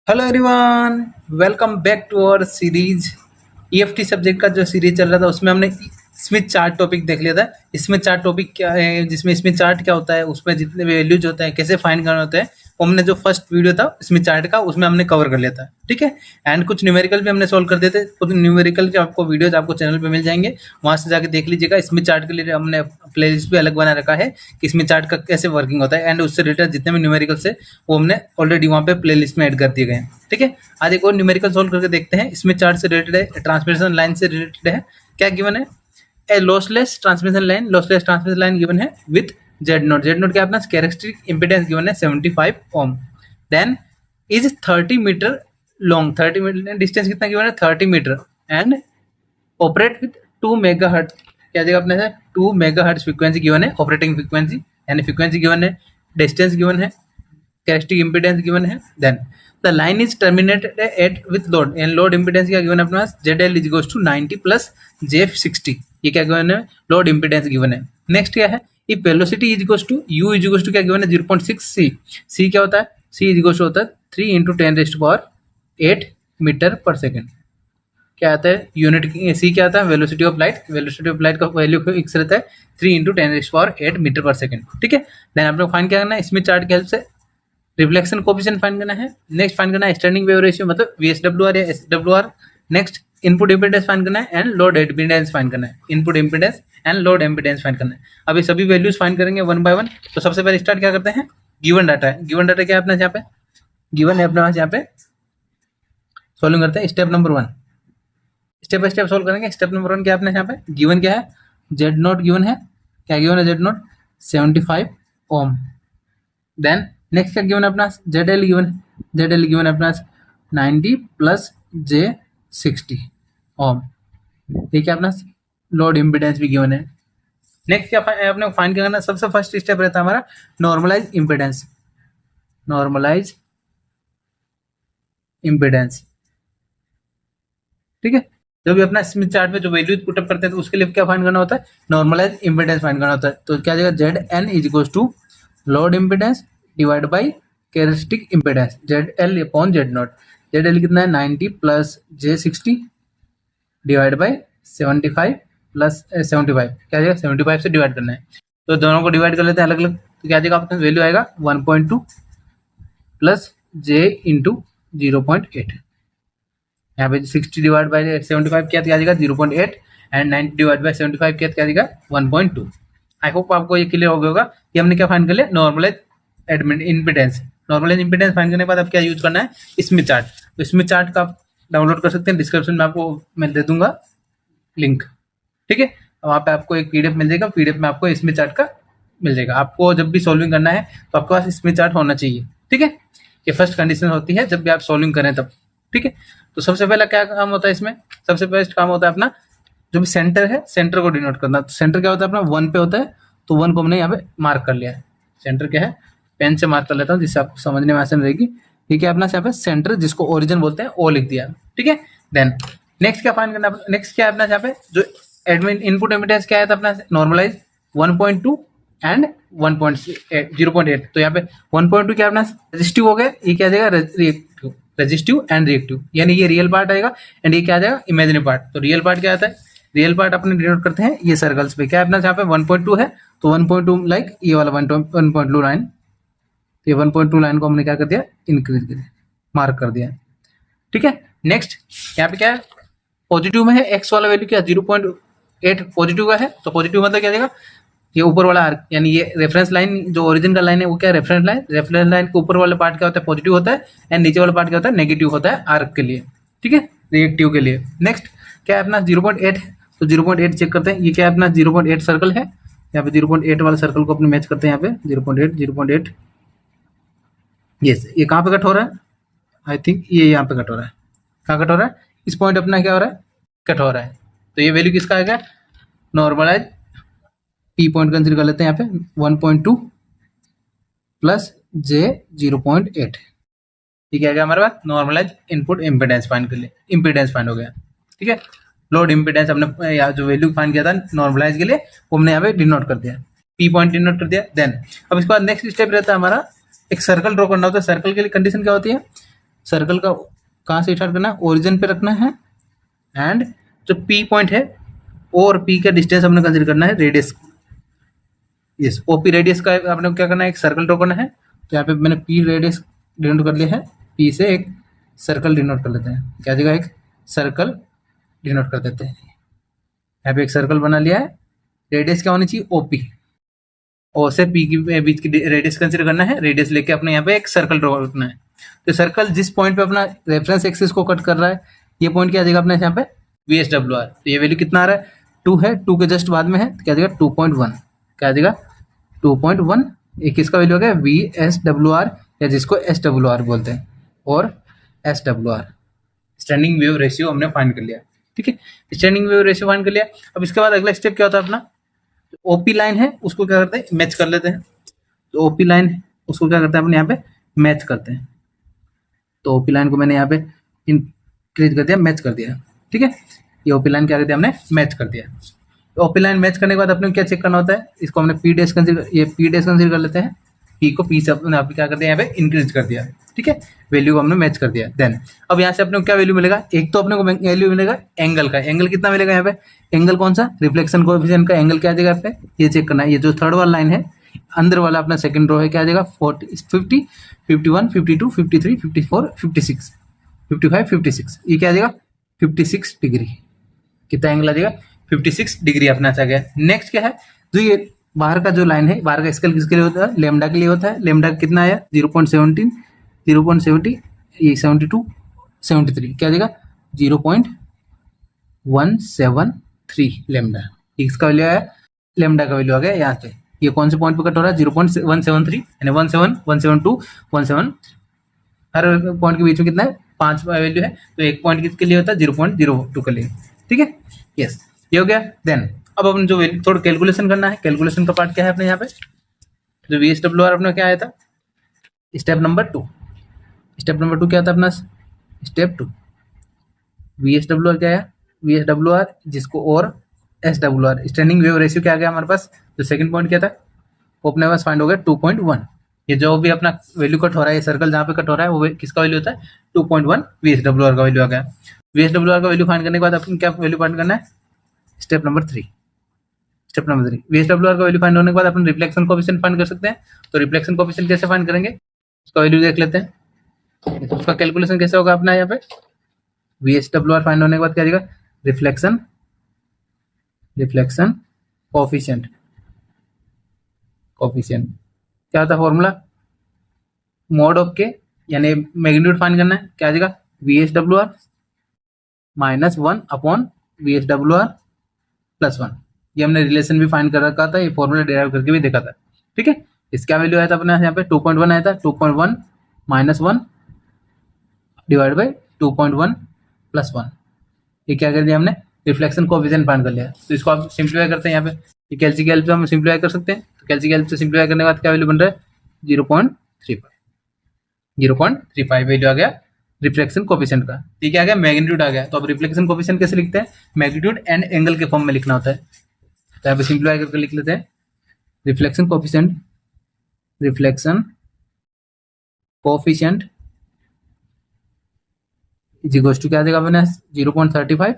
Hello everyone, welcome back to our series. EFT subject का जो series चल रहा था उसमें हमने स्मिथ चार्ट टॉपिक देख लिया था। स्मिथ चार्ट टॉपिक क्या है, जिसमें स्मिथ चार्ट क्या होता है, उसमें जितने वैल्यूज होते हैं, कैसे फाइंड करना होता है, वो हमने जो फर्स्ट वीडियो था स्मिथ चार्ट का उसमें हमने कवर कर लिया था। ठीक है। एंड कुछ न्यूमेरिकल भी हमने सॉल्व कर दिए थे। कुछ न्यूमेरिकल के आपको वीडियोज आपको चैनल पे मिल जाएंगे, वहाँ से जाके देख लीजिएगा। स्मिथ चार्ट के लिए हमने प्लेलिस्ट भी अलग बना रखा है कि स्मिथ चार्ट का कैसे वर्किंग होता है, एंड उससे रिलेटेड जितने भी न्यूमेरिकल्स है वो हमने ऑलरेडी वहाँ पे प्लेलिस्ट में ऐड कर दिए गए हैं। ठीक है। आज एक और न्यूमेरिकल सॉल्व करके देखते हैं। स्मिथ चार्ट से रिलेटेड है, ट्रांसमिशन लाइन से रिलेटेड है। क्या गिवन है? A lossless transmission line given है with Z naught. Z naught क्या अपना कैरेक्टरिस्टिक इंपीडेंस गिवन है 75 ohm. Then is 30 metre long. 30 metre distance कितना गिवन है? 30 metre. And operate with 2 megahertz. क्या जगह अपने 2 मेगाहर्ट्ज फ्रीक्वेंसी गिवन है, ऑपरेटिंग फ्रीक्वेंसी यानी फ्रीक्वेंसी गिवन है, डिस्टेंस गिवन है, कैरेक्टरिस्टिक इंपीडेंस गिवन है। Then the line is terminated at with load, and load impedance क्या गिवन है अपने पास? ZL is equals to 90 plus J60। ये क्या गिवन है? लोड इंपीडेंस गिवन है। नेक्स्ट क्या है? If velocity is equals to U is equals to क्या गिवन है? 0.6 C। C क्या होता है? C इज इक्वल्स टू होता है 3 इंटू 10⁸ मीटर पर सेकेंड। क्या आता है? यूनिट सी क्या आता है? Velocity of light. Velocity of light का वैल्यू फिक्स रहता है 3 इंटू 10⁸ मीटर पर सेकेंड। ठीक है। देन आप लोग फाइंड क्या करना है? स्मिथ चार्ट की हेल्प से रिफ्लेक्शन कोफिशिएंट फाइंड करना है। नेक्स्ट फाइंड करना है स्टैंडिंग वेव रेशियो, मतलब VSWR या SWR। Next input impedance find करना है एंड लोड इम्पीडेंस फाइंड करना है। Input impedance and load impedance find करना है। अभी सभी वैल्यूज फाइंड करेंगे वन बाय वन। तो सबसे पहले स्टार्ट क्या करते हैं? गिवन डाटा है। गिवन डाटा क्या है अपना? यहाँ पे गिवन है अपना, यहाँ पे सॉल्विंग करते हैं। Step number 1 step by step solve करेंगे। स्टेप नंबर 1 क्या है अपने यहाँ पे? गिवन क्या है? जेड नोट गिवन है। क्या गिवन है? Z note 75 ohm. Then next क्या गिवन है अपना? ZL गिवन है। ZL गिवन है अपना 90 प्लस J60 ओम। ठीक है। अपना लोड इम्पीडेंस भी गिवन है। नेक्स्ट क्या अपने फाइंड करना? सबसे फर्स्ट स्टेप रहता है हमारा नॉर्मलाइज इम्पीडेंस। Normalize impedance. ठीक है। जब भी अपना स्मिथ चार्ट में जो वैल्यू पुटअप करते हैं तो उसके लिए क्या फाइंड करना होता है? नॉर्मलाइज इम्पीडेंस फाइंड करना होता है। तो क्या जाएगा? ZN is equals to load impedance divide by characteristic impedance ZL upon Z naught. ZL कितना है? 90 plus J60 divide by 75 plus 75। क्या जाएगा? 75 से डिवाइड करना है। तो दोनों को डिवाइड कर लेते हैं अलग अलग। तो क्या जाएगा? अपना वैल्यू आएगा 1.2 प्लस J इंटू 0.8। यहाँ पे 60 डिवाइड बाई 75 क्या आ जाएगा? 0.8। एंड 90 डिवाइड बाई 75 क्या आ जाएगा? 1.2। आई होप आपको ये क्लियर हो गया होगा कि हमने क्या फाइंड कर लिया? Normalize impedance. Normalize impedance find करने के बाद अब क्या यूज करना है? Smith chart. तो स्मिथ चार्ट का आप डाउनलोड कर सकते हैं, डिस्क्रिप्शन में आपको मैं दे दूंगा लिंक। ठीक है। वहाँ पे आपको एक PDF मिल जाएगा। PDF में आपको स्मिथ चार्ट का मिल जाएगा। आपको जब भी सॉल्विंग करना है तो आपके पास स्मिथ चार्ट होना चाहिए। ठीक है। ये फर्स्ट कंडीशन होती है जब भी आप सॉल्विंग करें तब। ठीक है। तो सबसे पहला क्या काम होता है इसमें? सबसे बेस्ट काम होता है अपना जो भी सेंटर है, सेंटर को डिनोट करना। तो सेंटर क्या होता है अपना? 1 पे होता है। तो 1 को हमने यहाँ पे मार्क कर लिया है। सेंटर क्या है? पेन से मार्क कर लेता हूँ जिससे आपको समझने में आसान रहेगी। ठीक है। अपना यहाँ पे सेंटर जिसको ओरिजिन बोलते हैं वो लिख दिया। ठीक है। देन नेक्स्ट क्या फाइंड करना? नेक्स्ट क्या है अपना यहाँ पे जो एडमिन इनपुट इम्पीडेंस क्या है था अपना? Normalize 1.2 and 0.8। तो यहाँ पे 1.2 क्या अपना रेजिस्टिव हो गया। ये क्या आ जाएगा? रिएक्टिव। रेजिस्टिव एंड रिएक्टिव यानी ये रियल पार्ट आएगा एंड ये क्या आ जाएगा? Imaginary part. तो रियल पार्ट क्या आता है? रियल पार्ट अपने डिनोट करते हैं ये सर्कल्स पे। क्या अपना यहाँ पे 1.2 है तो 1.2 लाइक ये वाला 1.2 लाइन। तो ये 1.2 लाइन को हमने क्या कर दिया? इंक्रीज कर दिया, मार्क कर दिया। ठीक है। नेक्स्ट यहाँ पे क्या है? पॉजिटिव में है। एक्स वाला वैल्यू क्या? 0.8 पॉजिटिव का है। तो पॉजिटिव मतलब क्या देगा? ये ऊपर वाला आर्क यानी ये रेफरेंस लाइन जो ओरिजिन का लाइन है वो क्या? Reference line. रेफरेंस लाइन के ऊपर वाला पार्ट क्या होता है? पॉजिटिव होता है। एंड नीचे वाला पार्ट क्या होता है? नेगेटिव होता है आर्क के लिए। ठीक है। रिएक्टिव के लिए। नेक्स्ट क्या है अपना? 0.8 है। तो 0.8 चेक करते हैं। ये क्या है अपना? 0.8 सर्कल है। यहाँ पे 0.8 वाला सर्कल को अपने मैच करते हैं। यहाँ पे 0.8 यस। ये कहाँ पे कट हो रहा है? आई थिंक ये यहाँ पे कट हो रहा है। कहाँ कट हो रहा है? इस पॉइंट अपना क्या हो रहा है? कट हो रहा है। तो ये वैल्यू किसका आएगा? नॉर्मलाइज P पॉइंट कंसिडर कर लेते हैं यहाँ पे 1.2 प्लस J 0.8। ठीक है। हमारे पास नॉर्मलाइज इनपुट इम्पीडेंस फाइंड कर लिए। इम्पीडेंस फाइंड हो गया। ठीक है। लोड इम्पीडेंस हमने यहाँ जो वैल्यू फाइंड किया था नॉर्मलाइज के लिए वो हमने यहाँ पे डिनोट कर दिया। P पॉइंट डिनोट कर दिया। देन अब इसके बाद नेक्स्ट स्टेप रहता है हमारा एक सर्कल ड्रॉ करना होता है। सर्कल के लिए कंडीशन क्या होती है? सर्कल का कहाँ से स्टार्ट करना है, ओरिजिन पे रखना है, एंड जो पी पॉइंट है और पी का डिस्टेंस हमने कंसिडर करना है रेडियस। यस, ओपी रेडियस का आपने क्या करना है, एक सर्कल ड्रॉ करना है। तो यहाँ पे मैंने पी रेडियस डिनोट कर लिया है, पी से एक सर्कल डिनोट कर लेते हैं, क्या जगह एक सर्कल डिनोट कर देते हैं। यहाँ पे एक सर्कल बना लिया है, रेडियस क्या होनी चाहिए, ओपी, ओ से पी के बीच की रेडियस कंसिडर करना है, रेडियस लेके अपने यहाँ पे एक सर्कल ड्रॉ करना है। तो सर्कल जिस पॉइंट पे अपना रेफरेंस एक्सिस को कट कर रहा है, ये पॉइंट क्या आ जाएगा अपने यहाँ पे वी एस डब्ल्यू आर। तो ये वैल्यू कितना आ रहा है, 2 है, 2 के जस्ट बाद में है, तो क्या आ जाएगा 2.1, क्या आ जाएगा 2.1। एक किसका वैल्यू आ गया, वी एस डब्ल्यू आर, या जिसको एस डब्ल्यू आर बोलते हैं, और S W R standing wave ratio हमने फाइंड कर लिया। ठीक है, स्टैंडिंग वेव रेशियो फाइंड कर लिया। अब इसके बाद अगला स्टेप क्या होता है अपना, ओपी लाइन है उसको क्या करते हैं, मैच कर लेते हैं। तो ओपी लाइन उसको क्या करते हैं अपने यहाँ पे मैच करते हैं। तो ओपी लाइन को मैंने यहाँ पे इंक्रीज कर दिया, मैच कर दिया। ठीक है, ये ओपी लाइन क्या कर दिया हमने, मैच कर दिया। तो ओपी लाइन मैच करने के बाद अपने क्या चेक करना होता है, इसको हमने पी डेस कंसिडर, ये पी डेस कंसिडर कर लेते हैं। पी को पी से अपने आप क्या कर दिया, यहाँ पे इंक्रीज कर दिया। ठीक है, वैल्यू को हमने मैच कर दिया। देन अब यहाँ से अपने को क्या वैल्यू मिलेगा, एक तो अपने को वैल्यू मिलेगा एंगल का। एंगल कितना मिलेगा यहाँ पे, एंगल कौन सा, रिफ्लेक्शन कोएफिशिएंट का एंगल क्या आ जाएगा यहाँ पे, ये चेक करना है। ये जो थर्ड वाला लाइन है, अंदर वाला अपना सेकंड रो है, क्या आ जाएगा 40, 50, 51, 52, 53, 54, 56, 55, 56, ये क्या आ जाएगा 56 डिग्री। कितना एंगल आ जाएगा, 56 डिग्री अपना आ गया। नेक्स्ट क्या है, जो ये बाहर का जो लाइन है, बाहर का स्केल किसके लिए होता है, लेमडा के लिए होता है। लेमडा कितना आया 0.17, 0.70, ये 72, 73, क्या आ जाएगा 0.173 लेमडा। इसका वैल्यू आया, लेमडा का वैल्यू आ गया यहाँ पे। ये कौन से पॉइंट पे कट हो रहा है, 0.173, यानी 17, 172, 17, हर पॉइंट के बीच में कितना है 5 वैल्यू है। तो एक पॉइंट किसके लिए होता है, 0.02 के लिए। ठीक है, यस, ये हो गया। देन अब अपन जो वैल्यू थोड़ा कैलकुलेशन करना है, कैलकुलेशन का पार्ट क्या है अपने यहाँ पे, जो वी एस डब्ल्यू आर अपना क्या आया था, स्टेप नंबर 2। स्टेप नंबर 2 क्या था अपना, step 2 V S W R क्या है, वी एस डब्ल्यू आर जिसको और S W R standing wave ratio क्या आ गया हमारे पास, जो सेकंड पॉइंट क्या था वो अपने पास फाइंड हो गया 2.1। ये जो भी अपना वैल्यू कट हो रहा है, ये सर्कल जहाँ पे कट हो रहा है वो किसका वैल्यू होता है 2.1, वी एस डब्ल्यू आर का वैल्यू आ गया। वी एस डब्ल्यू आर का वैल्यू फाइंड करने के बाद अपन क्या वैल्यू फाइंड करना है, step number 3। Step number 3 V S W R का वैल्यू फाइंड होने के बाद अपन रिफ्लेक्शन कोएफिशिएंट फाइंड कर सकते हैं। तो रिफ्लेक्शन कोएफिशिएंट कैसे फाइंड करेंगे, उसका वैल्यू देख लेते हैं। तो उसका कैलकुलेशन कैसे होगा अपना यहाँ पे, V S W R find होने के बाद क्या आएगा, रिफ्लेक्शन कोएफिशिएंट क्या होता है फॉर्मूला, मोड ऑफ के, यानी मैग्नीट्यूड फाइंड करना है, क्या आ जाएगा V S W R minus 1 upon V S W R plus 1। ये हमने रिलेशन भी फाइंड कर रखा था, ये फॉर्मूला डेराइव करके भी देखा था। ठीक है, इसका वैल्यू आया था अपने यहाँ पे 2.1 आया था, 2.1 माइनस 1 डिवाइड बाई 2.1 प्लस 1। ये क्या कर दिया हमने, रिफ्लेक्शन कोएफिशिएंट फाइंड कर लिया। तो इसको आप सिंप्लीफाई करते हैं, यहाँ पे ये कैल्सी की हेल्प से हम सिंप्लीफाई कर सकते हैं। तो कैल्सी की हेल्प से सिंप्लीफाई करने के बाद क्या वैल्यू बन रहा है 0.35 वैल्यू आ गया रिफ्लेक्शन कोएफिशिएंट का। ठीक है, आ गया मैग्नीट्यूड आ गया। तो अब रिफ्लेक्शन कोएफिशिएंट कैसे लिखते हैं, मैग्नीट्यूड एंड एंगल के फॉर्म में लिखना होता है। तो यहाँ पे सिंप्लीफाई करके लिख लेते हैं, reflection coefficient is equal to क्या आ जाएगा अपने 0.35,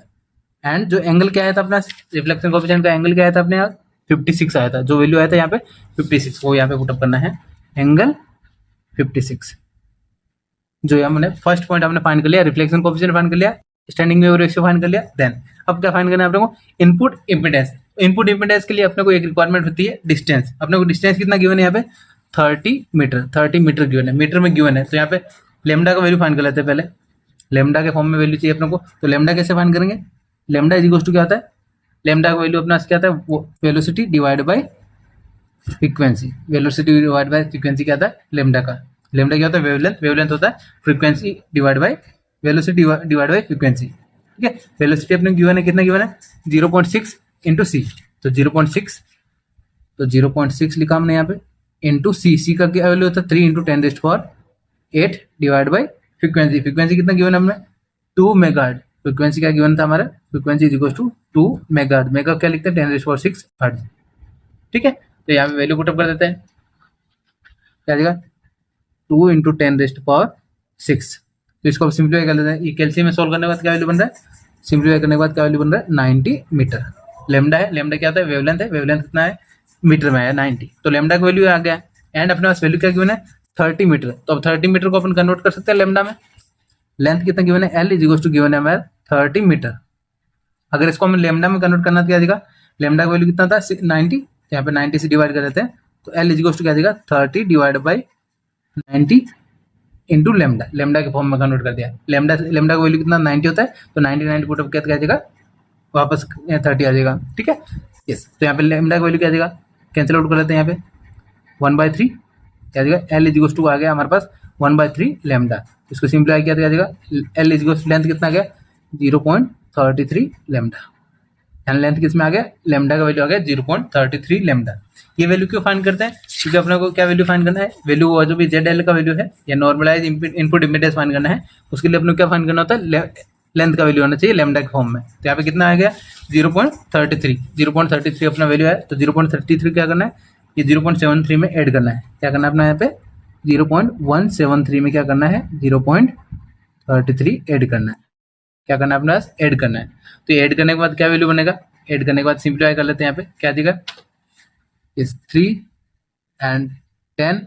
एंड जो एंगल क्या आया था अपना रिफ्लेक्शन कोएफिशिएंट का एंगल क्या आया था अपने यहाँ 56 आया था। जो वैल्यू आया था यहाँ पे 56 वो यहाँ पे पुटअप करना है, एंगल 56। जो हमने फर्स्ट पॉइंट हमने फाइंड कर लिया, रिफ्लेक्शन कोएफिशिएंट फाइंड कर लिया, स्टैंडिंग वेव रेशियो फाइंड कर लिया। देन अब क्या फाइंड करना है अपने को, इनपुट इंपेडेंस। इनपुट इंपेडेंस के लिए अपने को एक रिक्वायरमेंट होती है डिस्टेंस। अपने को डिस्टेंस कितना गिवन है यहाँ पे 30 मीटर गिवन है, मीटर में गिवन है। तो यहाँ पे लेमडा का वैल्यू फाइंड कर लेते हैं पहले, लेमडा के फॉर्म में वैल्यू चाहिए अपने को। तो लेमडा कैसे फाइंड करेंगे, लेमडा इज इक्वल टू क्या होता है, लेमडा का वैल्यू अपना क्या आता है, वो velocity divide by frequency. Velocity divide by frequency क्या आता है लेमडा का। लेमडा क्या होता है, वेवलेंथ होता है, frequency divide by velocity divide by frequency. ठीक है, वेलोसिटी अपने गिवन है, कितना गिवन है 0.6 इंटू सी। तो 0.6 लिखा हमने यहाँ पे इंटू सी का क्या वैल्यू होता है 3 into 10⁸ divide by frequency. Frequency कितना गिवन है हमने 2 मेगाहर्ट्ज। फ्रीक्वेंसी क्या गिवन था हमारा, frequency is equal to 2 megahertz. Mega क्या लिखते हैं 10⁶ हर्ट्ज। ठीक है, तो यहाँ पे वैल्यू पुटअप कर देते हैं, क्या आ जाएगा 2 इंटू 10⁶ तो इसको सिंप्लीफाई कर लेते हैं। ये कैल्शियम में सोल्व करने के बाद क्या वैल्यू बन रहा है, सिंप्लीफाई करने के बाद क्या वैल्यू बन रहा है 90 मीटर। लेमडा है, लेमडा क्या होता है, वेवलेंथ है, वेवलेंथ कितना है मीटर में है 90, तो लेमडा का वैल्यू आ गया। एंड अपने पास वैल्यू क्या गिवन है 30 मीटर, तो अब 30 मीटर को अपन कन्वर्ट कर सकते हैं लेमडा में। लेंथ कितना गिवन है, L is equal to given है हमारे 30 मीटर। अगर इसको हमें लेमडा में कन्वर्ट करना तो क्या देगा, लेमडा का वैल्यू कितना था 90, यहाँ पे 90 से डिवाइड कर देते हैं, तो एल इज इक्वल टू क्या देगा 30 divide by 90 into lambda, lambda के फॉर्म में कन्वर्ट कर दिया। लेमडा लेमडा का वैल्यू कितना 90 होता है, तो 90 पुट अप क्या जाएगा वापस 30 आ जाएगा, ठीक है। यस, तो यहाँ पे लेमडा का वैल्यू क्या जाएगा, कैंसिल आउट कर लेते हैं, यहाँ पे 1/3 क्या जाएगा, एल इज इक्वल टू आ गया हमारे पास 1/3 लेमडा। इसको सिंप्लीफाई किया जाएगा, L is equal to length कितना आ गया 0.33 लेमडा, एंड लेंथ किस में आ गया, लेमडा का वैल्यू आ गया 0.33 लेमडा। ये वैल्यू क्यों फाइंड करते हैं, क्योंकि अपने को क्या वैल्यू फाइंड करना है, वैल्यू जो भी जेड एल का वैल्यू है या नॉर्मलाइज इनपुट इम्पीडेंस फाइंड करना है, उसके लिए अपने को क्या फाइंड करना होता है, लेंथ का वैल्यू होना चाहिए लेमडा के फॉर्म में। तो यहाँ पे कितना आ गया 0.33, 0.33 अपना वैल्यू है, तो 0.33 क्या करना है, ये 0.73 में ऐड करना है, क्या करना है अपना यहाँ पे 0.173 में क्या करना है 0.33 ऐड करना है, क्या करना है अपने पास ऐड करना है। तो ऐड करने के बाद क्या वैल्यू बनेगा, ऐड करने के बाद सिंप्लीफाई कर लेते हैं, यहाँ पे क्या देगा इस 3 एंड 10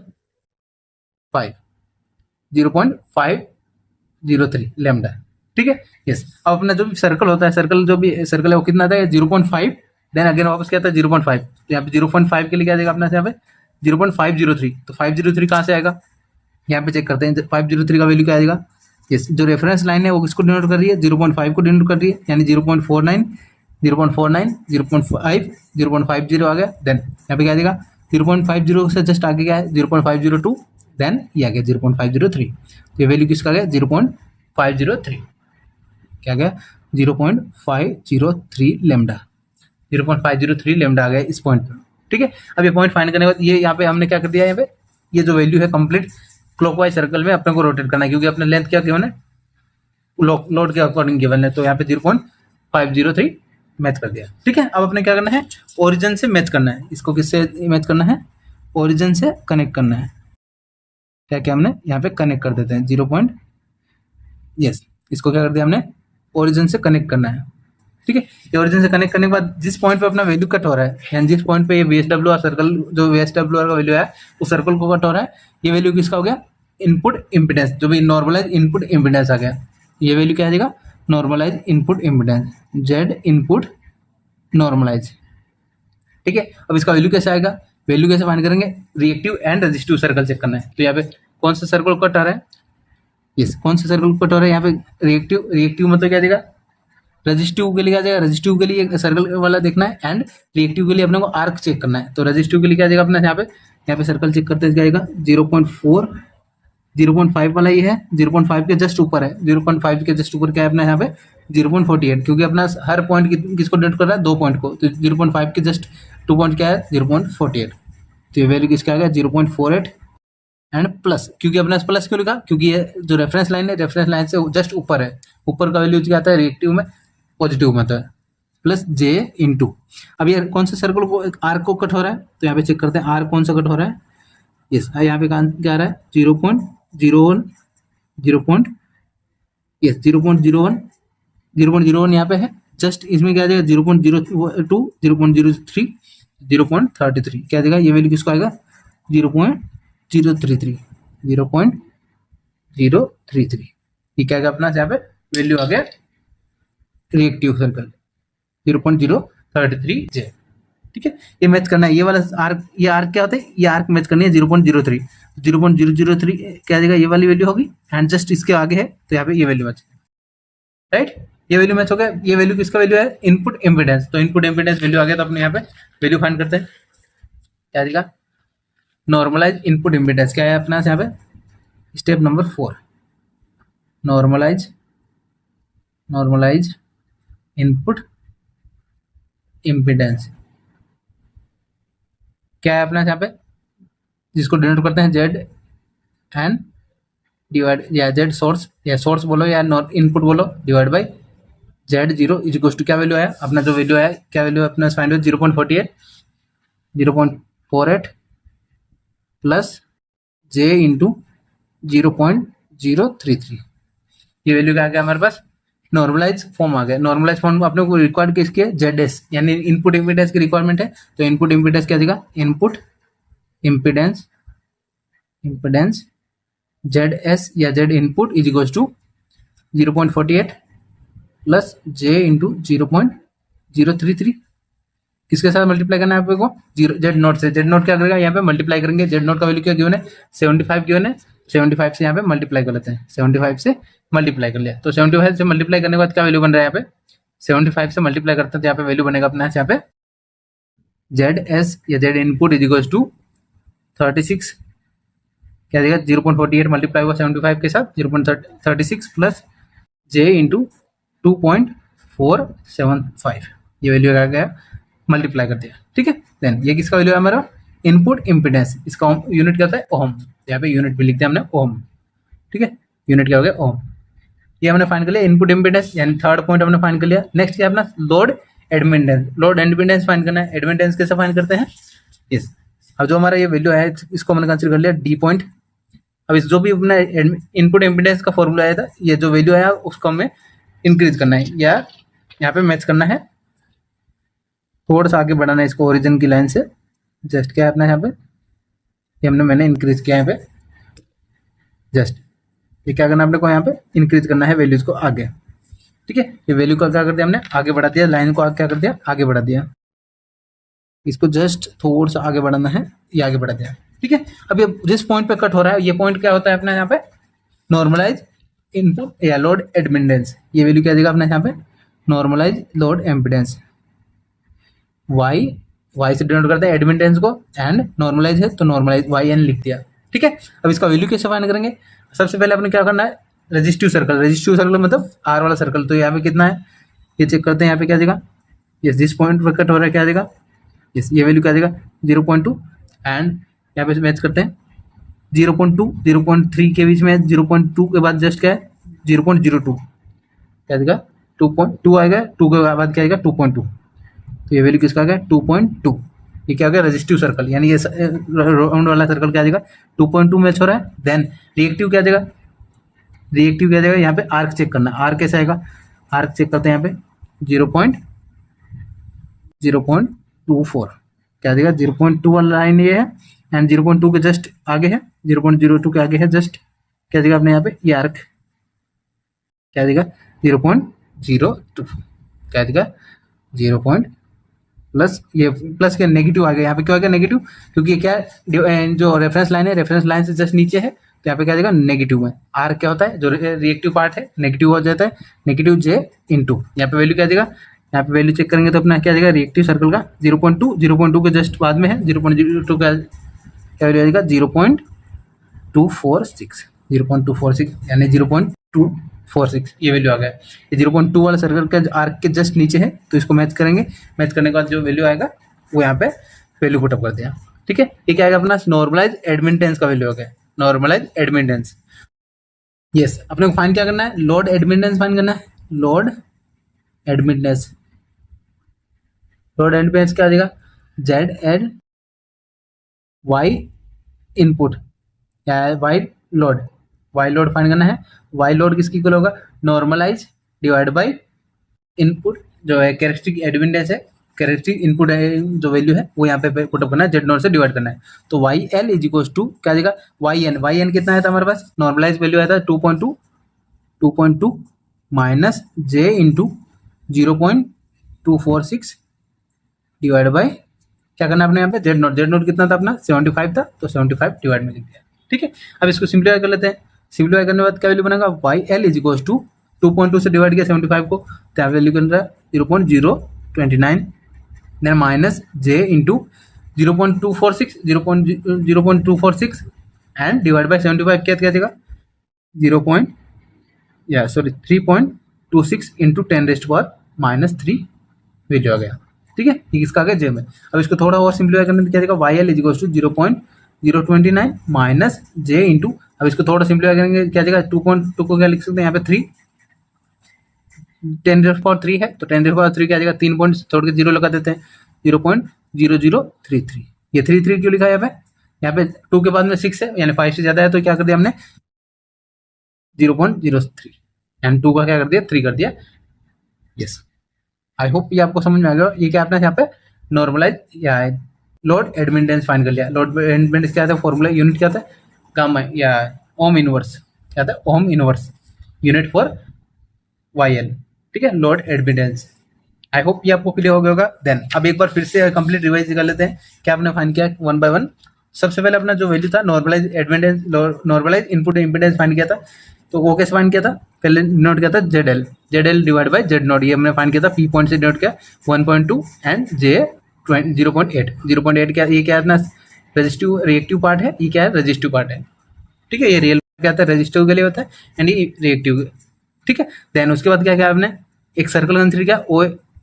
5 0.503 लेमडा, ठीक है। यस, अब अपना जो भी सर्कल होता है, सर्कल जो भी सर्कल है वो कितना आता है 0.5, देन अगेन वापस क्या आता है 0.5, तो यहाँ पे 0.5 के लिए क्या देगा अपना यहाँ पे 0.503, तो 503 कहाँ से आएगा, यहाँ पे चेक करते हैं 503 का वैल्यू क्या आएगा। यस, जो रेफरेंस लाइन है वो किसको डिनोट कर रही है 0.5 को डिनोट कर रही है, यानी 0.49 0.49 0.5 0.50 आ गया। देन यहाँ पे क्या देगा 0.50 से जस्ट आगे क्या है 0.502, देन ये आ गया 0.503, तो ये वैल्यू किसका आ गया 0.503, क्या गया 0.503 लेमडा, 0.503 लेमडा आ गया इस पॉइंट पर, ठीक है। अब ये पॉइंट फाइंड करने के बाद ये यहाँ पे हमने क्या कर दिया, यहाँ पे ये जो वैल्यू है कंप्लीट क्लॉकवाइज सर्कल में अपने को रोटेट करना है, क्योंकि अपने लेंथ क्या गिवन है लोड के अकॉर्डिंग गिवन है, तो यहाँ पे 0.503 मैच कर दिया, ठीक है। अब अपने क्या करना है ओरिजिन से मैच करना है, इसको किससे मैच करना है, ओरिजिन से कनेक्ट करना है, क्या क्या हमने यहाँ पे कनेक्ट कर देते हैं 0. यस, इसको क्या कर दिया हमने ओरिजिन से कनेक्ट करना है, ठीक है। ये ओरिजिन से कनेक्ट करने के बाद जिस पॉइंट पे अपना वैल्यू कट हो रहा है, यानी जिस पॉइंट पे ये VSWR सर्कल जो VSWR का वैल्यू है उस सर्कल को कट हो रहा है, ये वैल्यू किसका हो गया इनपुट इम्पिडेंस, जो भी नॉर्मलाइज इनपुट इम्पिडेंस आ गया, ये वैल्यू क्या आ जाएगा normalize input impedance Z input normalize, ठीक है। अब इसका वैल्यू कैसे आएगा, वैल्यू कैसे फाइंड करेंगे, reactive and resistive circle check करना है, तो यहाँ पे कौन सा सर्कल कट आ रहा है, यस कौन सा सर्कल कट हो रहा है, यहाँ पे रिएक्टिव, रिएक्टिव मतलब क्या देगा रेजिस्टिव के लिए क्या जाएगा, रेजिस्टिव के लिए सर्कल वाला देखना है, एंड रिएक्टिव के लिए अपने को आर्क चेक करना है, तो रेजिस्टिव के लिए क्या जाएगा अपना यहाँ पे सर्कल चेक करते जाएगा 0.4 0.5 वाला ये है, 0.5 के जस्ट ऊपर है, 0.5 के जस्ट ऊपर क्या है अपना यहाँ पे 0.48, क्योंकि अपना हर पॉइंट किसको डिनोट कर रहा है 2 पॉइंट को, तो 0.5 के जस्ट 2 पॉइंट क्या है 0.48, तो ये वैल्यू किसका आ गया 0.48 एंड प्लस, क्योंकि अपना प्लस क्यों लिखा, क्योंकि ये जो रेफरेंस लाइन है रेफरेंस लाइन से जस्ट ऊपर है, ऊपर का वैल्यू क्या आता है रिएक्टिव में पॉजिटिव में आता है, प्लस जे इंटू, अब ये कौन सा सर्कल को आर्क को कट हो रहा है, तो यहाँ पे चेक करते हैं आर्क कौन सा कट हो रहा है, यस यहाँ पे क्या आ रहा है 0.01 यस 0.01 यहाँ पे है, जस्ट इसमें क्या आ जाएगा 0.02 0.03 0.33, क्या देगा ये वैल्यू किसको आएगा 0.033 0.033, ये क्या आएगा अपना यहाँ पे वैल्यू आ गया रिएक्टिव सर्कल 0.033 जे, ठीक है। ये मैच करना है, ये वाला आर्क, ये आर्क क्या होता है, ये आर्क मैच करनी है 0.03 क्या देगा ये वाली वैल्यू होगी, एंड जस्ट इसके आगे है तो यहाँ पे ये वैल्यू मैच, राइट, ये वैल्यू मैच हो गया। ये वैल्यू किसका वैल्यू है इनपुट इम्पिडेंस, तो इनपुट इम्पिडेंस वैल्यू आ गया, तो अपने यहाँ पे वैल्यू फाइंड करते हैं, क्या देगा नॉर्मलाइज इनपुट इम्पिडेंस, क्या है अपना यहाँ पे step number 4 normalize input impedance, क्या है अपना यहाँ पे जिसको डिनोट करते हैं जेड एंड डिवाइड या जेड सोर्स या सोर्स बोलो या इनपुट बोलो divide by Z0 is equal to क्या वैल्यू है अपना, जो वैल्यू है क्या वैल्यू है अपना फाइंड 0.48 प्लस जे इंटू 0.033, ये वैल्यू क्या आ गया हमारे पास, नॉर्मलाइज फॉर्म आ गया। नॉर्मलाइज फॉर्म अपने को रिक्वायर्ड किसकी है, ZS, यानी इनपुट इम्पीडेंस की रिक्वायरमेंट है। तो इनपुट इम्पीडेंस क्या देगा, इनपुट इम्पीडेंस इम्पीडेंस ZS या Z input is equal to 0.48 plus J into 0.033, किसके साथ मल्टीप्लाई करना है आपको, जेड नोट से। जेड नोट क्या करेगा, यहाँ पे मल्टीप्लाई करेंगे। जेड नोट का वैल्यू क्या गिवन है, 75 गिवन है। 75 से यहाँ पे मल्टीप्लाई कर लेते हैं, 75 से मल्टीप्लाई कर लिया। तो 75 से मल्टीप्लाई करने के बाद क्या वैल्यू बन रहा है यहाँ पे, 75 से मल्टीप्लाई करते हैं तो यहाँ पे वैल्यू बनेगा अपना यहाँ पे ZS या Z input is equal to 36, क्या देगा 0.48 मल्टीप्लाई हुआ 75 के साथ 0.36 प्लस J इंटू 2.475, ये वैल्यू आ गया, मल्टीप्लाई कर दिया। ठीक है, देन ये किसका वैल्यू है हमारा, इनपुट इम्पीडेंस। इसका यूनिट क्या होता है, ओम। यहाँ पे यूनिट भी लिख दिया हमने, ओम। ठीक है, यूनिट क्या हो गया, ओम। ये हमने फाइंड कर लिया इनपुट इम्पीडेंस, यानी थर्ड पॉइंट हमने फाइंड कर लिया। नेक्स्ट क्या अपना load admittance. Load admittance find करना है। एडमिटेंस कैसे फाइंड करते हैं, यस। अब जो हमारा ये वैल्यू है इसको हमने कंसीडर कर लिया डी पॉइंट। अब इस जो भी अपना इनपुट इम्पीडेंस का फॉर्मूला आया था, ये जो वैल्यू आया उसको हमें इंक्रीज करना है या यहाँ पे मैच करना है, थोड़ा सा आगे बढ़ाना है इसको ओरिजिन की लाइन से। जस्ट क्या है अपना यहाँ पे, ये मैंने इंक्रीज किया यहाँ पे, जस्ट ये क्या करना है अपने को, यहाँ पे इंक्रीज करना है वैल्यूज को आगे। ठीक है, ये वैल्यू को क्या कर दिया हमने, आगे बढ़ा दिया, लाइन को क्या कर दिया, आगे बढ़ा दिया। इसको जस्ट थोड़ा सा आगे बढ़ाना है, ये आगे बढ़ा दिया। ठीक है, अब ये जिस पॉइंट पे कट हो रहा है, ये पॉइंट क्या होता है अपना यहाँ पे, नॉर्मलाइज इनपुट या लोड एडमिटेंस। ये वैल्यू क्या देगा अपना यहाँ पे, नॉर्मलाइज लोड एम्पिडेंस। वाई से डिनोट करते हैं एडमिटेंस को, एंड नॉर्मलाइज है तो नॉर्मलाइज YN लिख दिया। ठीक है, अब इसका वैल्यू कैसे फाइंड करेंगे, सबसे पहले अपने क्या करना है, रेजिस्टिव सर्कल। रेजिस्टिव सर्कल मतलब R वाला सर्कल। तो यहाँ पे कितना है ये चेक करते हैं, यहाँ पे क्या देगा, यस जिस पॉइंट पर कट हो रहा है क्या देगा, यस ये वैल्यू क्या देगा 0.2, एंड यहाँ पे मैच करते हैं 0.2 0.3 के बीच में, 0.2 के बाद जस्ट क्या है 0.02, क्या देगा 2.2 आएगा, 2 के बाद क्या आएगा 2.2। तो ये वैल्यू किसका आ गया 2.2। ये क्या हो गया रेजिस्टिव सर्कल, यानी ये राउंड वाला सर्कल क्या देगा 2.2 मैच हो रहा है। देन रिएक्टिव क्या देगा, रिएक्टिव क्या देगा, यहाँ पे आर्क चेक करना है। आर्क कैसे आएगा, आर्क चेक करते हैं यहाँ पे 0.24, क्या देगा 0.2 वाला लाइन ये है, एंड 0.2 के जस्ट आगे है, 0.02 के आगे है जस्ट, क्या देगा अपने यहाँ पे ये आर्क क्या देगा 0.02, क्या देगा 0. प्लस ये प्लस के नेगेटिव आ गया, यहाँ पे क्यों आ गया नेगेटिव, क्योंकि ये क्या जो रेफरेंस लाइन है, रेफरेंस लाइन से जस्ट नीचे है, तो यहाँ पे क्या देगा नेगेटिव में। आर क्या होता है, जो रिएक्टिव पार्ट है नेगेटिव हो जाता है, नेगेटिव J इंटू यहाँ पे वैल्यू क्या देगा, यहाँ पे वैल्यू चेक करेंगे तो अपना क्या देगा रिएक्टिव सर्कल का 0.2 के जस्ट बाद में है 0.02 का क्या वैल्यू आएगा 0.246 यानी 0.246, ये वैल्यू आ गया। ये 0.2 वाला सर्कल का आर्क के जस्ट नीचे है, तो इसको मैच करेंगे। मैच करने के बाद जो वैल्यू आएगा वो यहाँ पे वैल्यू पुटअप कर दिया। ठीक है, ये क्या आएगा अपना नॉर्मलाइज एडमिटेंस का वैल्यू हो गया, नॉर्मलाइज एडमिटेंस। यस, अपने को फाइंड क्या करना है, लोड एडमिटेंस फाइंड करना है। लोड एडमिटेंस, लोड एडमिटेंस क्या आ जाएगा ZL Y इनपुट या Y load, Y load find करना है। Y लोड किसकी इक्वल होगा, नॉर्मलाइज डिवाइड बाय इनपुट जो है कैरेक्टरिस्टिक एडमिटेंस है, कैरेक्टरिस्टिक इनपुट जो वैल्यू है वो यहाँ पे पुटअप करना है, Z नॉट से डिवाइड करना है। तो YL इज इक्वल टू क्या देगा YN कितना आया था हमारे पास, नॉर्मलाइज वैल्यू आया था 2.2 minus J into 0.246 divide by क्या करना है अपने यहाँ पे Z नोट कितना था अपना 75 था, तो 75 डिवाइड में लिख दिया। ठीक है, अब इसको सिंप्लीफाई कर लेते हैं। सिंप्लीफाई करने के बाद क्या वैल्यू बनेगा, YL इज इक्वल टू 2.2 से डिवाइड किया 75 को, तो यहाँ वैल्यू बन रहा है 0.029, then minus J into 0.246 and divide by 75 क्या देगा 3.26 इंटू 10⁻³ वैल्यू आ गया। ठीक है, ये किसका आ गया J में। अब इसको थोड़ा और सिंप्लीफाई करने में क्या देगा YL is equal to 0.029 minus J into, अब इसको थोड़ा सिंप्लीफाई करेंगे क्या देगा 2.2 को क्या लिख सकते हैं यहाँ पे 3, 10⁻³ है, तो 10⁻³ क्या देगा 3 पॉइंट छोड़ के 0 लगा देते हैं 0.0033। ये 33 क्यों लिखा है यहाँ पे 2 के बाद में 6 है, यानी 5 से ज्यादा है, तो क्या कर दिया हमने 0.03, एंड 2 का क्या कर दिया 3 कर दिया। यस, आई होप ये आपको समझ में आ गया। ये क्या आपने यहाँ पे नॉर्मलाइज या लोड एडमिटेंस फाइंड कर लिया। लोड एडमिटेंस क्या था, फॉर्मूला यूनिट क्या था, गामा या ओम इनवर्स, क्या था ohm inverse unit for YL, ठीक है, लोड एडमिटेंस। आई होप ये आपको क्लियर हो गया होगा। देन अब एक बार फिर से कंप्लीट रिवाइज कर लेते हैं, क्या आपने फाइंड किया 1 by 1। सबसे पहले अपना जो वैल्यू था normalize admittance, normalize input impedance find किया था। तो वो कैसे फाइंड किया था, पहले नोट किया था ZL डिवाइड बाई Z0, ये हमने फाइंड किया था। P पॉइंट से नोट किया 1.2 एंड J 0.8 क्या, ये क्या है अपना रेजिस्टिव रिएक्टिव पार्ट है, ये क्या है रेजिस्टिव पार्ट है, ठीक है। ये रियल क्या होता है रेजिस्टिव के लिए होता है एंड ये रिएक्टिव, ठीक है। देन उसके बाद क्या किया आपने, एक सर्कल कंसिडर किया,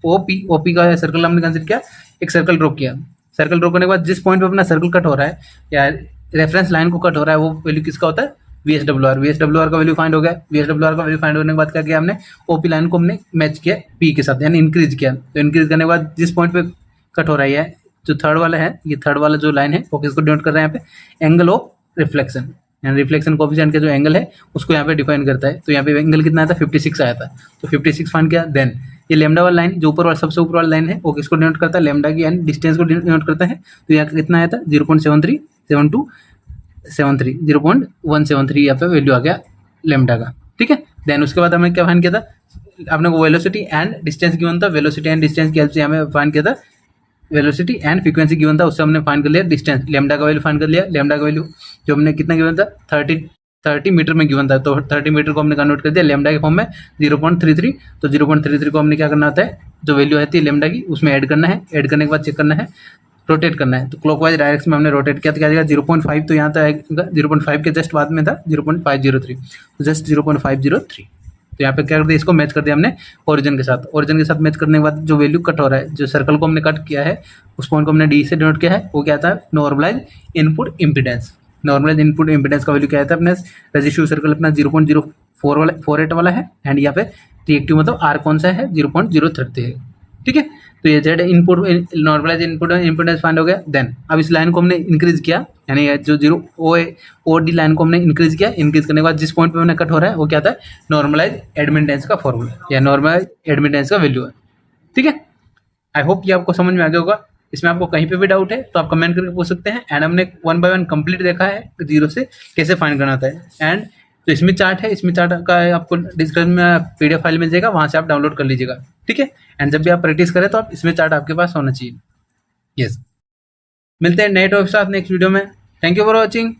ओपी का सर्कल हमने कंसिडर किया, एक सर्कल ड्रॉ किया। सर्कल ड्रॉ करने के बाद जिस पॉइंट पे अपना सर्कल कट हो रहा है या रेफरेंस लाइन को कट हो रहा है, वो वैल्यू किसका होता है VSWR का वैल्यू फाइंड हो गया। VSWR का वैल्यू फाइंड होने के बाद क्या किया हमने, ओपी लाइन को हमने मैच किया पी के साथ, यानी इंक्रीज किया। तो इंक्रीज करने के बाद जिस पॉइंट पे कट हो रहा है जो थर्ड वाला है, ये थर्ड वाला जो लाइन है वो किसको डिनोट कर रहा है यहाँ पे, एंगल ऑफ रिफ्लेक्शन, यानी रिफ्लेक्शन कोएफिशिएंट का जो एंगल है उसको यहाँ पे डिफाइन करता है। तो यहाँ पे एंगल कितना आया था 56 आया था, तो 56 फाइंड किया। देन ये लेमडा वाला लाइन जो ऊपर वाला सबसे ऊपर वाला लाइन है वो किसको डिनोट करता है, लेमडा की यानी डिस्टेंस को डिनोट करता है। तो यहाँ कितना आया था 0.173 यहाँ पे वैल्यू आ गया लेमडा का, ठीक है। देन उसके बाद हमने क्या फाइंड किया था, आपने को वेलोसिटी एंड डिस्टेंस गिवन था, वेलोसिटी एंड डिस्टेंस की हेल्प से हमें फाइंड किया था, वेलोसिटी एंड फ्रीक्वेंसी गिवन था, उससे हमने फाइंड कर लिया डिस्टेंस, लेमडा का वैल्यू फाइंड कर लिया। लेमडा का वैल्यू जो हमने कितना गिवन था 30 मीटर में गिवन था, तो 30 मीटर को हमने कन्वर्ट कर दिया लेमडा के फॉर्म में 0.33। तो 0.33 को हमने क्या करना होता है, जो वैल्यू आती है लेमडा की उसमें ऐड करना है, ऐड करने के बाद चेक करना है, रोटेट करना है। तो क्लॉकवाइज डायरेक्शन में हमने रोटेट किया तो क्या जाएगा 0.5, तो यहाँ तक 0.5 के जस्ट बाद में था 0.503, तो जस्ट 0.503। तो यहाँ पे क्या कर दिया, इसको मैच कर दिया हमने ओरिजिन के साथ। ओरिजिन के साथ मैच करने के बाद जो वैल्यू कट हो रहा है, जो सर्कल को हमने कट किया है उस पॉइंट को हमने डी से डिनोट किया है, वो क्या था normalize input impedance. Normalize input impedance का वैल्यू क्या था अपने रेजिस्टिव सर्कल अपना 0.048 वाला है एंड यहाँ पे रिएक्टिव मतलब आर कौन सा है 0.030 है, ठीक है। तो ये Z input normalize input impedance find हो गया। देन अब इस लाइन को हमने इंक्रीज किया, यानी जो 0 लाइन को हमने इंक्रीज किया, इंक्रीज करने के बाद जिस पॉइंट पे हमने कट हो रहा है वो क्या था नॉर्मलाइज एडमिटेंस का फॉर्मूला या नॉर्मलाइज एडमिटेंस का वैल्यू है, ठीक है। आई होप ये आपको समझ में आ गया होगा। इसमें आपको कहीं पे भी डाउट है तो आप कमेंट करके पूछ सकते हैं। एंड हमने 1 by 1 कंप्लीट देखा है जीरो से कैसे फाइंड करना होता है। एंड जो इसमें चार्ट है, इसमें चार्ट का आपको डिस्क्रिप्शन में PDF फाइल मिल जाएगा, वहां से आप डाउनलोड कर लीजिएगा, ठीक है। एंड जब भी आप प्रैक्टिस करें तो आप इसमें चार्ट आपके पास होना चाहिए। यस, मिलते हैं नए टॉपिक के साथ नेक्स्ट वीडियो में। Thank you for watching.